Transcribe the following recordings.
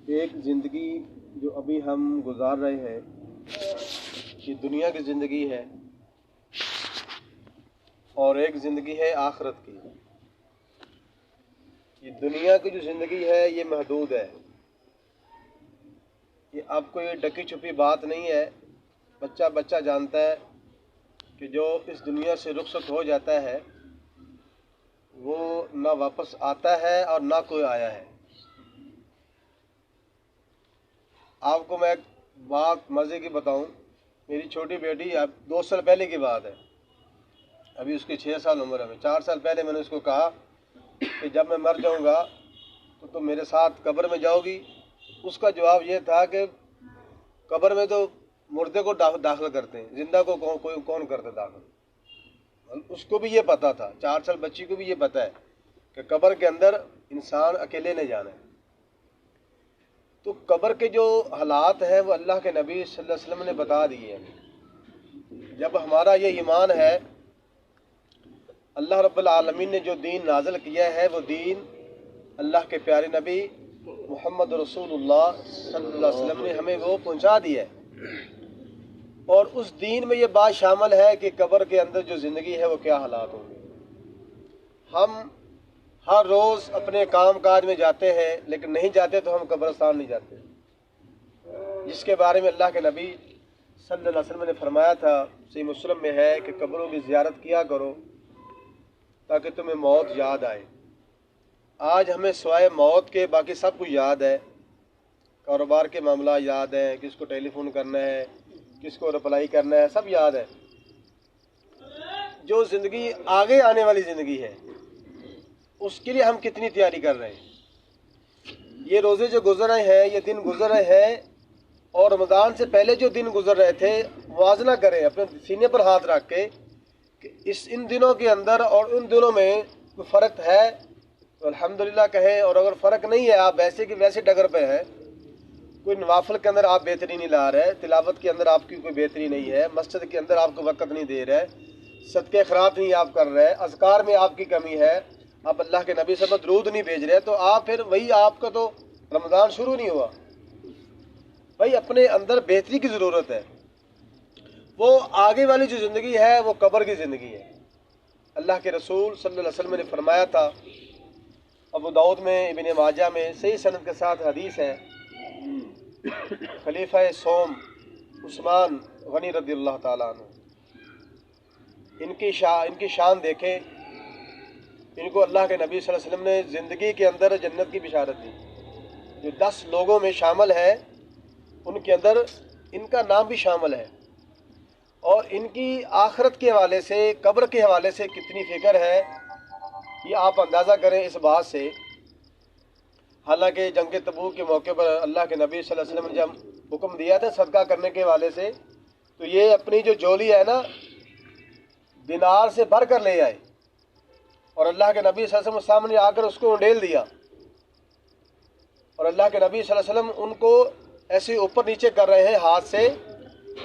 ایک زندگی جو ابھی ہم گزار رہے ہیں یہ دنیا کی زندگی ہے اور ایک زندگی ہے آخرت کی۔ یہ دنیا کی جو زندگی ہے یہ محدود ہے، یہ آپ کو یہ ڈکی چھپی بات نہیں ہے۔ بچہ بچہ جانتا ہے کہ جو اس دنیا سے رخصت ہو جاتا ہے وہ نہ واپس آتا ہے اور نہ کوئی آیا ہے۔ آپ کو میں ایک بات مزے کی بتاؤں، میری چھوٹی بیٹی اب 2 سال پہلے کی بات ہے، ابھی اس کی 6 سال عمر ہے۔ 4 سال پہلے میں نے اس کو کہا کہ جب میں مر جاؤں گا تو تم میرے ساتھ قبر میں جاؤ گی۔ اس کا جواب یہ تھا کہ قبر میں تو مردے کو داخل کرتے ہیں، زندہ کو کون کرتا داخل۔ اس کو بھی یہ پتا تھا، 4 سال بچی کو بھی یہ پتا ہے کہ قبر کے اندر انسان اکیلے نہیں جانا ہے۔ تو قبر کے جو حالات ہیں وہ اللہ کے نبی صلی اللہ علیہ وسلم نے بتا دیے ہیں۔ جب ہمارا یہ ایمان ہے، اللہ رب العالمین نے جو دین نازل کیا ہے وہ دین اللہ کے پیارے نبی محمد رسول اللہ صلی اللہ علیہ وسلم نے ہمیں وہ پہنچا دیا ہے، اور اس دین میں یہ بات شامل ہے کہ قبر کے اندر جو زندگی ہے وہ کیا حالات ہوں گے۔ ہم ہر روز اپنے کام کاج میں جاتے ہیں لیکن نہیں جاتے تو ہم قبرستان نہیں جاتے، جس کے بارے میں اللہ کے نبی صلی اللہ علیہ وسلم نے فرمایا تھا، صحیح مسلم میں ہے کہ قبروں کی زیارت کیا کرو تاکہ تمہیں موت یاد آئے۔ آج ہمیں سوائے موت کے باقی سب کچھ یاد ہے، کاروبار کے معاملات یاد ہیں، کس کو ٹیلی فون کرنا ہے، کس کو رپلائی کرنا ہے، سب یاد ہے۔ جو زندگی آگے آنے والی زندگی ہے اس کے لیے ہم کتنی تیاری کر رہے ہیں۔ یہ روزے جو گزر رہے ہیں، یہ دن گزر رہے ہیں، اور رمضان سے پہلے جو دن گزر رہے تھے موازنہ کریں اپنے سینے پر ہاتھ رکھ کے کہ ان دنوں کے اندر اور ان دنوں میں کوئی فرق ہے تو الحمدللہ کہیں، اور اگر فرق نہیں ہے، آپ ویسے کہ ویسے ڈگر پہ ہیں، کوئی نوافل کے اندر آپ بہتری نہیں لا رہے، تلاوت کے اندر آپ کی کوئی بہتری نہیں ہے، مسجد کے اندر آپ کو وقت نہیں دے رہے، صدقے خیرات نہیں آپ کر رہے، اذکار میں آپ کی کمی ہے، آپ اللہ کے نبی صلی اللہ علیہ وسلم درود نہیں بھیج رہے، تو آپ پھر وہی آپ کا تو رمضان شروع نہیں ہوا۔ بھائی اپنے اندر بہتری کی ضرورت ہے۔ وہ آگے والی جو زندگی ہے وہ قبر کی زندگی ہے۔ اللہ کے رسول صلی اللہ علیہ وسلم نے فرمایا تھا، ابو داؤد میں، ابن ماجہ میں صحیح سند کے ساتھ حدیث ہے، خلیفہ سوم عثمان غنی رضی اللہ تعالیٰ عنہ، ان کی شان دیکھیں، ان کو اللہ کے نبی صلی اللہ علیہ وسلم نے زندگی کے اندر جنت کی بشارت دی۔ جو 10 لوگوں میں شامل ہے ان کے اندر ان کا نام بھی شامل ہے، اور ان کی آخرت کے حوالے سے، قبر کے حوالے سے کتنی فکر ہے یہ آپ اندازہ کریں اس بات سے۔ حالانکہ جنگ تبوک کے موقع پر اللہ کے نبی صلی اللہ علیہ وسلم نے جب حکم دیا تھا صدقہ کرنے کے حوالے سے، تو یہ اپنی جو جولی ہے نا دینار سے بھر کر لے آئے، اور اللہ کے نبی صلی اللہ علیہ وسلم سامنے آ کر اس کو انڈیل دیا، اور اللہ کے نبی صلی اللہ علیہ وسلم ان کو ایسے اوپر نیچے کر رہے ہیں ہاتھ سے،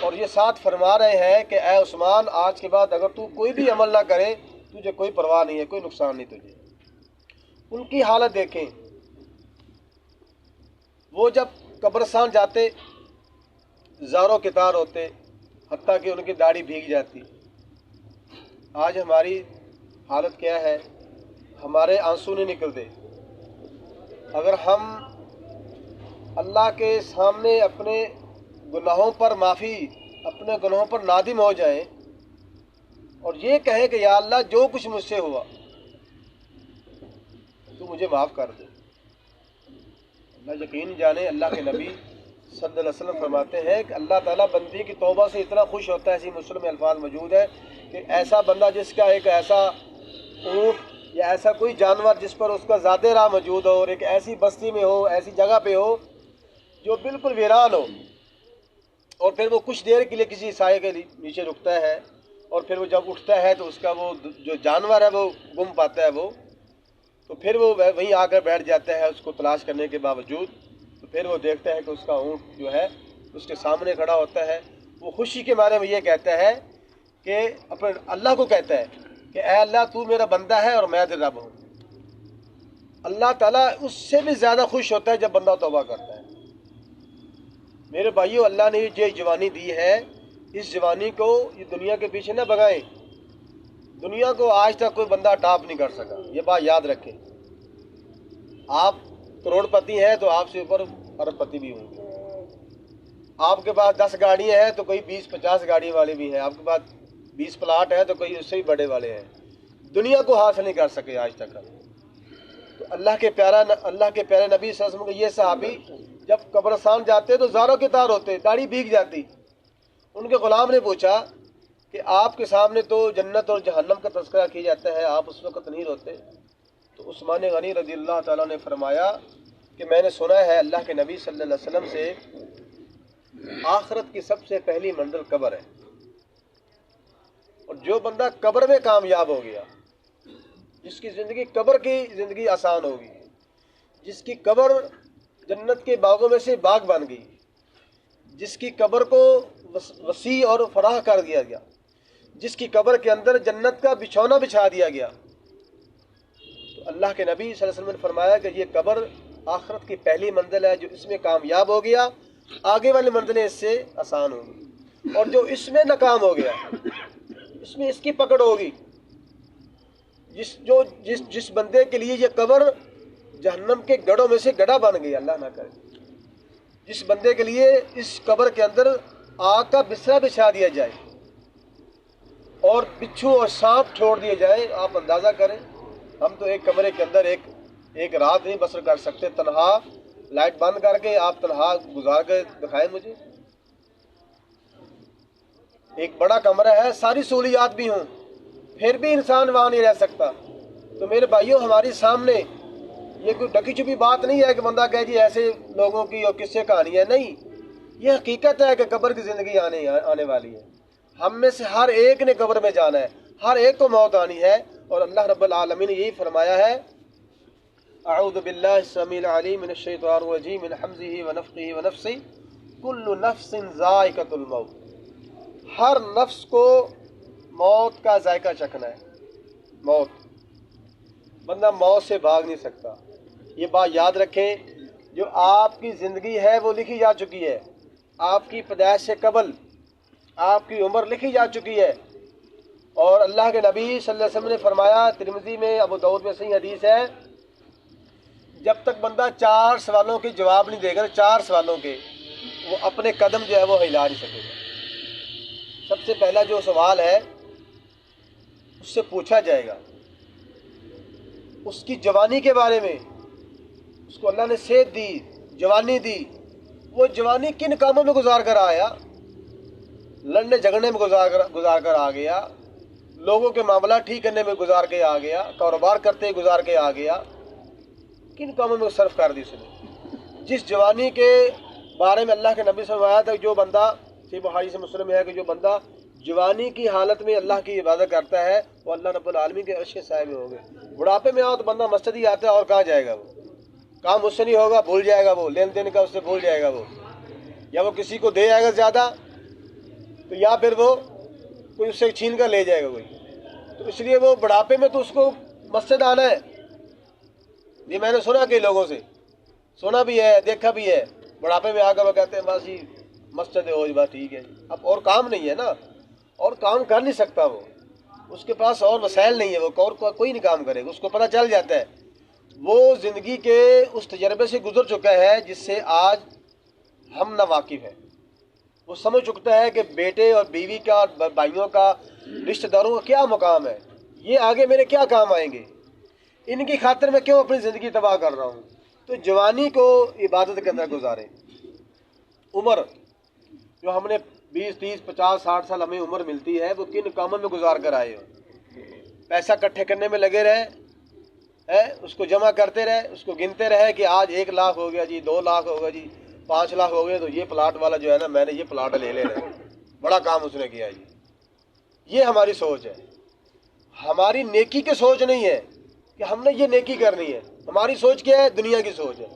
اور یہ ساتھ فرما رہے ہیں کہ اے عثمان، آج کے بعد اگر تو کوئی بھی عمل نہ کرے تجھے کوئی پرواہ نہیں ہے، کوئی نقصان نہیں تجھے۔ ان کی حالت دیکھیں، وہ جب قبرستان جاتے زاروں کتار ہوتے، حتیٰ کہ ان کی داڑھی بھیگ جاتی۔ آج ہماری حالت کیا ہے؟ ہمارے آنسو نہیں نکلتے۔ اگر ہم اللہ کے سامنے اپنے گناہوں پر معافی، اپنے گناہوں پر نادم ہو جائیں اور یہ کہیں کہ یا اللہ جو کچھ مجھ سے ہوا تو مجھے معاف کر دے، اللہ یقین جانے اللہ کے نبی صلی اللہ علیہ وسلم فرماتے ہیں کہ اللہ تعالیٰ بندی کی توبہ سے اتنا خوش ہوتا ہے، ایسی مسلم میں الفاظ موجود ہے کہ ایسا بندہ جس کا ایک ایسا اونٹ یا ایسا کوئی جانور جس پر اس کا ذات راہ موجود ہو، اور ایک ایسی بستی میں ہو، ایسی جگہ پہ ہو جو بالکل ویران ہو، اور پھر وہ کچھ دیر کے لیے کسی سائے کے نیچے رکتا ہے، اور پھر وہ جب اٹھتا ہے تو اس کا وہ جو جانور ہے وہ گم پاتا ہے، وہ تو پھر وہ وہیں آ کر بیٹھ جاتا ہے اس کو تلاش کرنے کے باوجود، تو پھر وہ دیکھتا ہے کہ اس کا اونٹ جو ہے اس کے سامنے کھڑا ہوتا ہے۔ وہ خوشی کے بارے میں یہ کہتا ہے کہ اپنے اللہ کو کہتا ہے کہ اے اللہ تو میرا بندہ ہے اور میں تیرا رب ہوں۔ اللہ تعالیٰ اس سے بھی زیادہ خوش ہوتا ہے جب بندہ توبہ کرتا ہے۔ میرے بھائیوں، اللہ نے یہ جوانی دی ہے، اس جوانی کو یہ دنیا کے پیچھے نہ بگائیں۔ دنیا کو آج تک کوئی بندہ ٹاپ نہیں کر سکا، یہ بات یاد رکھیں۔ آپ کروڑ پتی ہیں تو آپ سے اوپر ارب پتی بھی ہوں گے۔ آپ کے پاس 10 گاڑیاں ہیں تو کوئی 20-50 گاڑی والے بھی ہیں۔ آپ کے پاس 20 پلاٹ ہیں تو کوئی اس سے بھی بڑے والے ہیں۔ دنیا کو حاصل نہیں کر سکے آج تک۔ تو اللہ کے پیارے نبی صلی اللہ علیہ وسلم کے یہ صحابی جب قبرستان جاتے تو زاروں کے تار ہوتے، داڑھی بھیگ جاتی۔ ان کے غلام نے پوچھا کہ آپ کے سامنے تو جنت اور جہنم کا تذکرہ کیا جاتا ہے، آپ اس وقت نہیں روتے؟ تو عثمان غنی رضی اللہ تعالیٰ نے فرمایا کہ میں نے سنا ہے اللہ کے نبی صلی اللہ علیہ وسلم سے، آخرت کی سب سے پہلی منزل قبر ہے، اور جو بندہ قبر میں کامیاب ہو گیا، جس کی زندگی قبر کی زندگی آسان ہوگی، جس کی قبر جنت کے باغوں میں سے باغ بن گئی، جس کی قبر کو وسیع اور فراہ کر دیا گیا، جس کی قبر کے اندر جنت کا بچھونا بچھا دیا گیا، تو اللہ کے نبی صلی اللہ علیہ وسلم نے فرمایا کہ یہ قبر آخرت کی پہلی منزل ہے، جو اس میں کامیاب ہو گیا آگے والی منزلیں اس سے آسان ہوں گی، اور جو اس میں ناکام ہو گیا اس میں اس کی پکڑ ہوگی۔ جس بندے کے لیے یہ قبر جہنم کے گڑھوں میں سے گڑھا بن گئی، اللہ نہ کرے، جس بندے کے لیے اس قبر کے اندر آگ کا بستر بچھا دیا جائے اور بچھو اور سانپ چھوڑ دیے جائیں، آپ اندازہ کریں، ہم تو ایک کمرے کے اندر ایک رات نہیں بسر کر سکتے، تنہا لائٹ بند کر کے آپ تنہا گزار کے دکھائیں مجھے۔ ایک بڑا کمرہ ہے، ساری سہولیات بھی ہوں، پھر بھی انسان وہاں نہیں رہ سکتا۔ تو میرے بھائیوں، ہماری سامنے یہ کوئی ڈکی چھپی بات نہیں ہے کہ بندہ کہے جی ایسے لوگوں کی اور کس سے کہانی ہے، نہیں، یہ حقیقت ہے کہ قبر کی زندگی آنے والی ہے۔ ہم میں سے ہر ایک نے قبر میں جانا ہے، ہر ایک کو موت آنی ہے، اور اللہ رب العالمین نے یہی فرمایا ہے، اعوذ باللہ السمیع العلیم من الشیطان الرجیم من حمزہ ونفخہ ونفثہ کل نفس ذائقۃ الموت، ہر نفس کو موت کا ذائقہ چکھنا ہے۔ موت، بندہ موت سے بھاگ نہیں سکتا۔ یہ بات یاد رکھیں، جو آپ کی زندگی ہے وہ لکھی جا چکی ہے، آپ کی پیدائش سے قبل آپ کی عمر لکھی جا چکی ہے، اور اللہ کے نبی صلی اللہ علیہ وسلم نے فرمایا، ترمذی میں، ابو داؤد میں صحیح حدیث ہے، جب تک بندہ 4 سوالوں کے جواب نہیں دے گا، 4 سوالوں کے، وہ اپنے قدم جو ہے وہ ہلا نہیں سکے گا۔ سب سے پہلا جو سوال ہے اس سے پوچھا جائے گا اس کی جوانی کے بارے میں، اس کو اللہ نے صحت دی، جوانی دی، وہ جوانی کن کاموں میں گزار کر آیا؟ لڑنے جھگڑنے میں گزار کر آ گیا، لوگوں کے معاملات ٹھیک کرنے میں گزار کے آ گیا، کاروبار کرتے گزار کے آ گیا، کن کاموں میں صرف کر دی اس نے؟ جس جوانی کے بارے میں اللہ کے نبی صلی اللہ علیہ وسلم آیا تھا، جو بندہ، صحیح بخاری سے مسلم ہے کہ جو بندہ جوانی کی حالت میں اللہ کی عبادت کرتا ہے وہ اللہ رب العالمین کے عرش کے سائے میں ہوگے۔ بڑھاپے میں آؤ تو بندہ مسجد ہی آتا ہے، اور کہاں جائے گا؟ وہ کام اس سے نہیں ہوگا، بھول جائے گا، وہ لین دین کا اس سے بھول جائے گا، وہ یا وہ کسی کو دے جائے گا زیادہ، تو یا پھر وہ کوئی اس سے چھین کر لے جائے گا کوئی۔ تو اس لیے وہ بڑھاپے میں تو اس کو مسجد آنا ہے۔ یہ میں نے سنا کہ لوگوں سے سنا بھی ہے، دیکھا بھی ہے، بڑھاپے میں آ کر وہ کہتے ہیں بس جی مسجد ہو، بات ٹھیک ہے، اب اور کام نہیں ہے نا، اور کام کر نہیں سکتا، وہ اس کے پاس اور وسائل نہیں ہے، وہ اور کوئی نہیں کام کرے گا، اس کو پتہ چل جاتا ہے، وہ زندگی کے اس تجربے سے گزر چکا ہے جس سے آج ہم نہ واقف ہیں۔ وہ سمجھ چکتا ہے کہ بیٹے اور بیوی کا اور بھائیوں کا، رشتہ داروں کا کیا مقام ہے، یہ آگے میرے کیا کام آئیں گے، ان کی خاطر میں کیوں اپنی زندگی تباہ کر رہا ہوں۔ تو جوانی کو عبادت کے اندر گزاریں۔ عمر جو ہم نے 20 30 50 60 سال ہمیں عمر ملتی ہے، وہ کن کاموں میں گزار کر آئے ہو؟ پیسہ اکٹھے کرنے میں لگے رہے، اس کو جمع کرتے رہے، اس کو گنتے رہے کہ آج 1 لاکھ ہو گیا جی، 2 لاکھ ہوگا جی، 5 لاکھ ہو گئے تو یہ پلاٹ والا جو ہے نا، میں نے یہ پلاٹ لے لینا ہے، بڑا کام اس نے کیا۔ یہ ہماری سوچ ہے، ہماری نیکی کی سوچ نہیں ہے کہ ہم نے یہ نیکی کرنی ہے۔ ہماری سوچ کیا ہے؟ دنیا کی سوچ ہے۔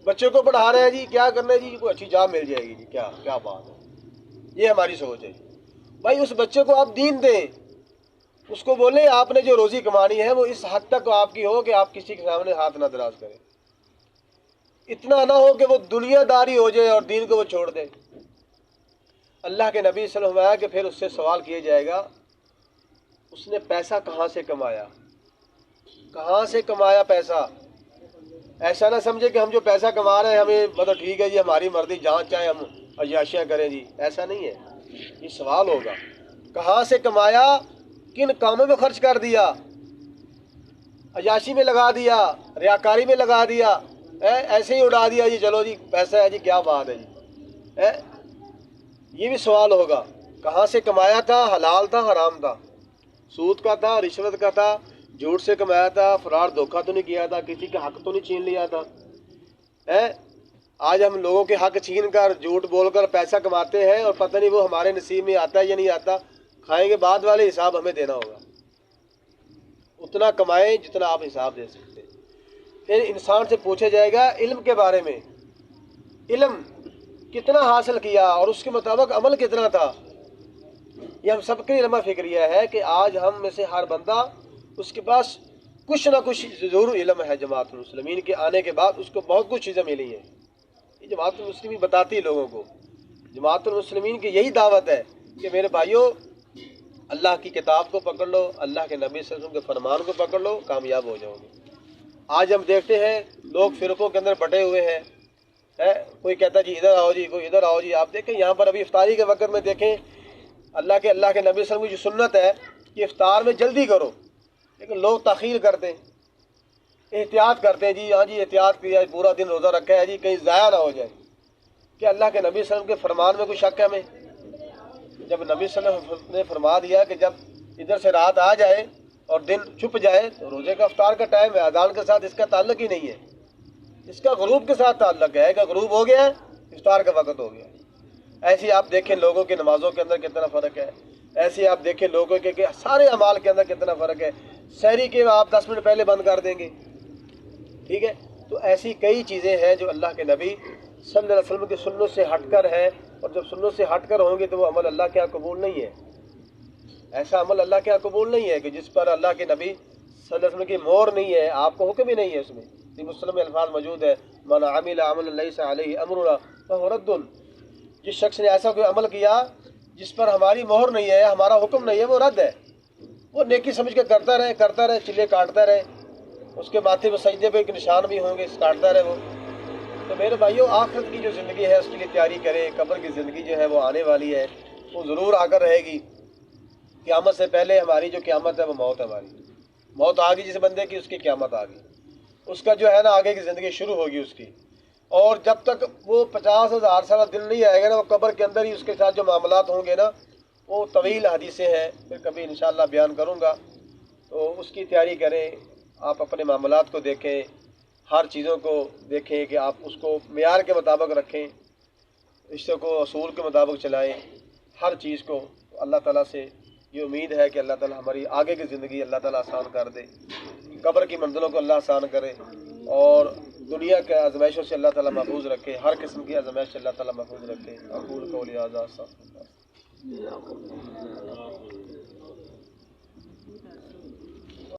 بچوں کو پڑھا رہے ہیں جی، کیا کرنا ہے جی، کوئی اچھی جاب مل جائے گی جی، کیا بات ہے، یہ ہماری سوچ ہے۔ بھائی اس بچے کو آپ دین دیں، اس کو بولیں آپ نے جو روزی کمانی ہے وہ اس حد تک آپ کی ہو کہ آپ کسی کے سامنے ہاتھ نہ دراز کریں۔ اتنا نہ ہو کہ وہ دنیا داری ہو جائے اور دین کو وہ چھوڑ دے۔ اللہ کے نبی صلی اللہ علیہ وسلم کہ پھر اس سے سوال کیا جائے گا اس نے پیسہ کہاں سے کمایا، کہاں سے کمایا پیسہ۔ ایسا نہ سمجھے کہ ہم جو پیسہ کما رہے ہیں ہمیں مطلب ٹھیک ہے جی ہماری مرضی جہاں چاہے ہم عیاشیاں کریں جی، ایسا نہیں ہے۔ یہ سوال ہوگا کہاں سے کمایا، کن کاموں میں خرچ کر دیا، عیاشی میں لگا دیا، ریاکاری میں لگا دیا، ایسے ہی اڑا دیا جی چلو جی پیسہ ہے جی کیا بات ہے جی۔ یہ بھی سوال ہوگا کہاں سے کمایا تھا، حلال تھا حرام تھا، سود کا تھا رشوت کا تھا، جھوٹ سے کمایا تھا، فرار دھوکہ تو نہیں کیا تھا، کسی کا حق تو نہیں چھین لیا تھا۔ آج ہم لوگوں کے حق چھین کر جھوٹ بول کر پیسہ کماتے ہیں اور پتہ نہیں وہ ہمارے نصیب میں آتا ہے یا نہیں آتا، کھائیں گے بعد والے حساب ہمیں دینا ہوگا۔ اتنا کمائیں جتنا آپ حساب دے سکتے ہیں۔ پھر انسان سے پوچھا جائے گا علم کے بارے میں، علم کتنا حاصل کیا اور اس کے مطابق عمل کتنا تھا۔ یہ ہم سب کے علم فکریہ ہے کہ آج ہم میں سے ہر بندہ اس کے پاس کچھ نہ کچھ ضرور علم ہے۔ جماعت المسلمین کے آنے کے بعد اس کو بہت کچھ چیزیں ملی ہیں۔ یہ جماعت المسلمین بتاتی ہے لوگوں کو، جماعت المسلمین کی یہی دعوت ہے کہ میرے بھائیوں اللہ کی کتاب کو پکڑ لو، اللہ کے نبی صلی اللہ علیہ وسلم کے فرمان کو پکڑ لو، کامیاب ہو جاؤ گے۔ آج ہم دیکھتے ہیں لوگ فرقوں کے اندر بٹے ہوئے ہیں، کوئی کہتا ہے جی ادھر آؤ جی، کوئی ادھر آؤ جی۔ آپ دیکھیں یہاں پر ابھی افطاری کے وقت میں دیکھیں اللہ کے نبی صلی اللہ علیہ وسلم کی جو سنت ہے کہ افطار میں جلدی کرو، لیکن لوگ تاخیر کرتے ہیں، احتیاط کرتے ہیں جی ہاں جی احتیاط کیا ہے، پورا دن روزہ رکھا ہے جی کہیں ضائع نہ ہو جائے۔ کہ اللہ کے نبی صلی اللہ علیہ وسلم کے فرمان میں کوئی شک ہے ہمیں؟ جب نبی صلی اللہ علیہ وسلم نے فرما دیا کہ جب ادھر سے رات آ جائے اور دن چھپ جائے تو روزے کا افطار کا ٹائم ہے، اذان کے ساتھ اس کا تعلق ہی نہیں ہے، اس کا غروب کے ساتھ تعلق ہے کہ غروب ہو گیا افطار کا وقت ہو گیا۔ ایسے آپ دیکھیں لوگوں کے نمازوں کے اندر کتنا فرق ہے، ایسے آپ دیکھیں لوگوں کے سارے اعمال کے اندر کتنا فرق ہے۔ سحری کے آپ 10 منٹ پہلے بند کر دیں گے، ٹھیک ہے۔ تو ایسی کئی چیزیں ہیں جو اللہ کے نبی صلی اللہ علیہ وسلم کی سنت سے ہٹ کر ہے، اور جب سنت سے ہٹ کر ہوں گے تو وہ عمل اللہ کے یہاں قبول نہیں ہے۔ ایسا عمل اللہ کے یہاں قبول نہیں ہے کہ جس پر اللہ کے نبی صلی اللہ علیہ وسلم کی مہر نہیں ہے، آپ کو حکم ہی نہیں ہے اس میں۔ مسلم میں الفاظ موجود ہے من عمل عملا لیس علیہ امرنا فہو رد۔ جس شخص نے ایسا کوئی عمل کیا جس پر ہماری مہر نہیں ہے، ہمارا حکم نہیں ہے، وہ رد ہے۔ وہ نیکی سمجھ کے کرتا رہے، چلے کاٹتا رہے، اس کے ماتھے پہ سجدے پہ ایک نشان بھی ہوں گے، کاٹتا رہے وہ۔ تو میرے بھائیوں آخرت کی جو زندگی ہے اس کے لیے تیاری کریں۔ قبر کی زندگی جو ہے وہ آنے والی ہے، وہ ضرور آ کر رہے گی۔ قیامت سے پہلے ہماری جو قیامت ہے وہ موت ہے، ہماری موت آ گئی جس بندے کی، اس کی قیامت آ گئی، اس کا جو ہے نا آگے کی زندگی شروع ہوگی اس کی۔ اور جب تک وہ 50,000 سالہ دن نہیں آئے گا نا، وہ قبر کے اندر ہی اس کے ساتھ جو معاملات ہوں گے نا وہ طویل حدیثیں ہیں، پھر کبھی انشاءاللہ بیان کروں گا، تو اس کی تیاری کریں۔ آپ اپنے معاملات کو دیکھیں، ہر چیزوں کو دیکھیں کہ آپ اس کو معیار کے مطابق رکھیں، رشتوں کو اصول کے مطابق چلائیں، ہر چیز کو۔ اللہ تعالیٰ سے یہ امید ہے کہ اللہ تعالیٰ ہماری آگے کی زندگی اللہ تعالیٰ آسان کر دے، قبر کی منزلوں کو اللہ آسان کرے، اور دنیا کے آزمائشوں سے اللہ تعالیٰ محفوظ رکھے، ہر قسم کی آزمائش سے اللہ تعالیٰ محفوظ رکھے۔ اقول قولی ھذا استغفر اللہ۔